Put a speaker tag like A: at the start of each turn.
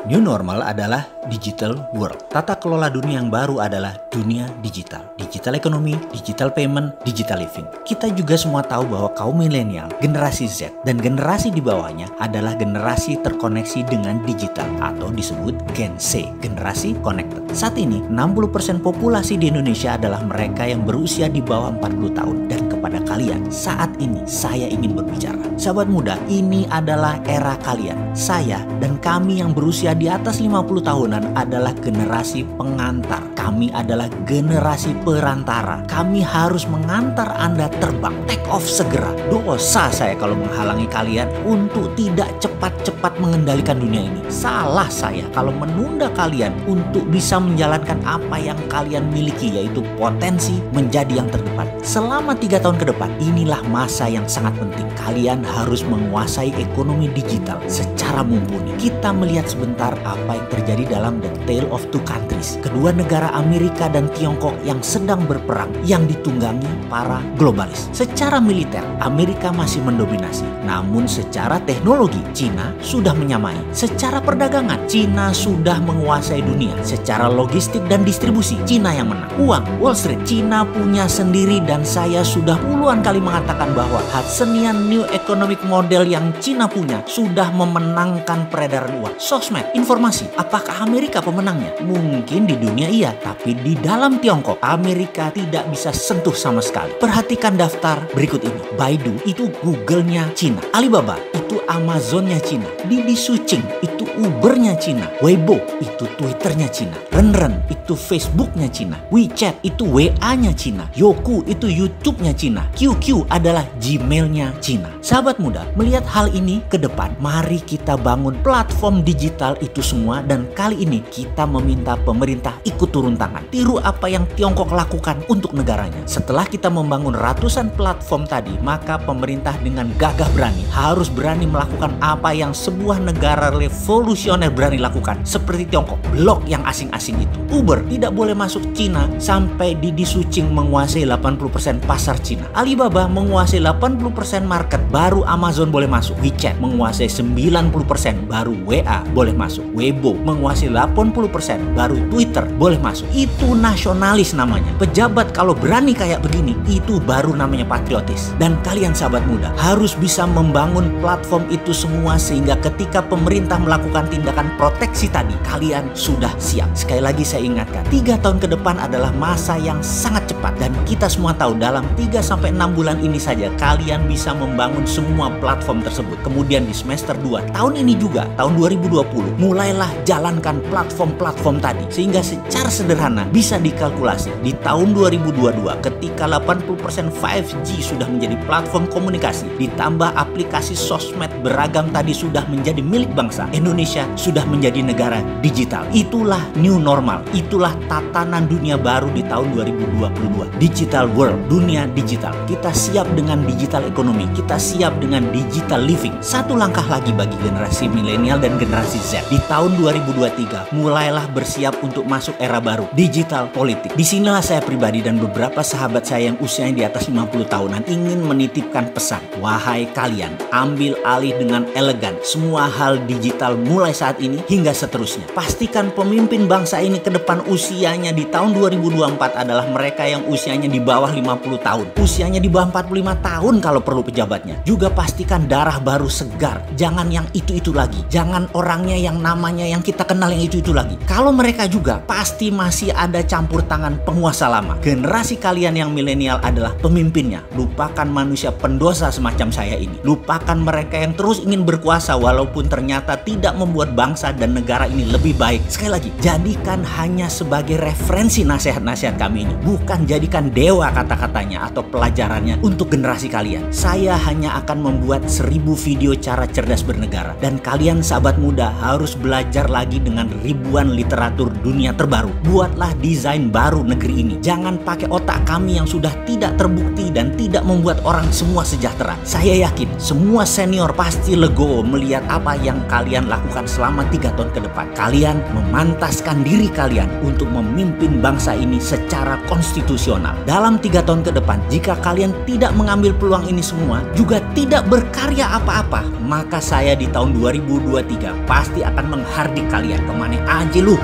A: New normal adalah digital world. Tata kelola dunia yang baru adalah dunia digital. Digital ekonomi, digital payment, digital living. Kita juga semua tahu bahwa kaum milenial, generasi Z, dan generasi di bawahnya adalah generasi terkoneksi dengan digital atau disebut Gen C, generasi connected. Saat ini, 60% populasi di Indonesia adalah mereka yang berusia di bawah 40 tahun. Dan kepada kalian, saat ini saya ingin berbicara. Sahabat muda, ini adalah era kalian. Saya dan kami yang berusia di atas 50 tahunan adalah generasi pengantar. Kami adalah generasi perantara. Kami harus mengantar Anda terbang. Take off segera. Dosa saya kalau menghalangi kalian untuk tidak cepat-cepat mengendalikan dunia ini. Salah saya kalau menunda kalian untuk bisa menjalankan apa yang kalian miliki, yaitu potensi menjadi yang terdepan. Selama 3 tahun ke depan, inilah masa yang sangat penting. Kalian harus menguasai ekonomi digital secara mumpuni. Kita melihat sebentar apa yang terjadi dalam The Tale of Two Countries. Kedua negara Amerika dan Tiongkok yang sedang berperang yang ditunggangi para globalis. Secara militer, Amerika masih mendominasi. Namun secara teknologi, Cina sudah menyamai. Secara perdagangan, Cina sudah menguasai dunia. Secara logistik dan distribusi, Cina yang menang. Uang, Wall Street, Cina punya sendiri dan saya sudah puluhan kali mengatakan bahwa Hudsonian New Economic Model yang Cina punya sudah memenangkan peredaran uang. Sosmed, informasi, apakah Amerika pemenangnya? Mungkin di dunia iya, tapi di dalam Tiongkok, Amerika tidak bisa sentuh sama sekali. Perhatikan daftar berikut ini. Baidu itu Google-nya Cina. Alibaba itu Amazon-nya Cina. Didi Sucing itu Uber-nya Cina. Weibo itu Twitter-nya Cina. Renren itu Facebook-nya Cina. WeChat itu WA-nya Cina. Youku itu YouTube-nya Cina. QQ adalah Gmail-nya Cina. Sahabat muda, melihat hal ini ke depan, mari kita bangun platform digital itu semua, dan kali ini kita meminta pemerintah ikut turun tangan. Tiru apa yang Tiongkok lakukan untuk negaranya. Setelah kita membangun ratusan platform tadi, maka pemerintah dengan gagah berani harus berani melakukan apa yang sebuah negara revolusioner berani lakukan, seperti Tiongkok, blok yang asing-asing itu. Uber tidak boleh masuk Cina sampai Didi Sucing menguasai 80% pasar Cina. Alibaba menguasai 80% market, baru Amazon boleh masuk. WeChat menguasai 90%, baru WA boleh masuk. Weibo menguasai 80%, baru Twitter boleh masuk. Itu nasionalis namanya. Pejabat kalau berani kayak begini, itu baru namanya patriotis. Dan kalian sahabat muda harus bisa membangun platform itu semua sehingga ketika pemerintah melakukan tindakan proteksi tadi, kalian sudah siap. Sekali lagi saya ingatkan, 3 tahun ke depan adalah masa yang sangat cepat, dan kita semua tahu dalam 3-6 bulan ini saja kalian bisa membangun semua platform tersebut. Kemudian di semester 2 tahun ini juga, tahun 2020, mulailah jalankan platform-platform tadi sehingga secara sederhana bisa dikalkulasi di tahun 2022 ketika 80% 5G sudah menjadi platform komunikasi, ditambah aplikasi sosmed beragam tadi sudah menjadi milik bangsa, Indonesia sudah menjadi negara digital. Itulah new normal, itulah tatanan dunia baru di tahun 2022. Digital world, dunia digital. Kita siap dengan digital ekonomi, kita siap dengan digital living. Satu langkah lagi bagi generasi milenial dan generasi Z. Di tahun 2023, mulailah bersiap untuk masuk era baru, digital politik. Disinilah saya pribadi dan beberapa sahabat saya yang usianya di atas 50 tahunan ingin menitipkan pesan. Wahai kalian, ambil alih dengan elegan semua hal digital mulai saat ini hingga seterusnya. Pastikan pemimpin bangsa ini ke depan usianya di tahun 2024 adalah mereka yang usianya di bawah 50 tahun. Usianya di bawah 45 tahun kalau perlu pejabatnya. Juga pastikan darah baru segar. Jangan yang itu-itu lagi. Jangan orangnya yang namanya yang kita kenal yang itu-itu lagi. Kalau mereka juga pasti masih ada campur tangan penguasa lama. Generasi kalian yang milenial adalah pemimpinnya. Lupakan manusia pendosa semacam saya ini. Lupakan mereka yang terus ingin berkuasa walaupun ternyata tidak membuat bangsa dan negara ini lebih baik. Sekali lagi, jadikan hanya sebagai referensi nasihat-nasihat kami ini. Bukan jadikan dewa kata-katanya atau pelajarannya untuk generasi kalian. Saya hanya akan membuat 1000 video cara cerdas bernegara. Dan kalian sahabat muda harus belajar lagi dengan ribuan literatur dunia terbaru. buatlah desain baru negeri ini. Jangan pakai otak kami yang sudah tidak terbukti dan tidak membuat orang semua sejahtera. Saya yakin semua senior pasti legowo melihat apa yang kalian lakukan selama 3 tahun ke depan. Kalian memantaskan diri kalian untuk memimpin bangsa ini secara konstitusional. Dalam 3 tahun ke depan, jika kalian tidak mengambil peluang ini semua, juga tidak berkarya apa-apa, maka saya di tahun 2023 pasti akan menghardik kalian kemana aja lu.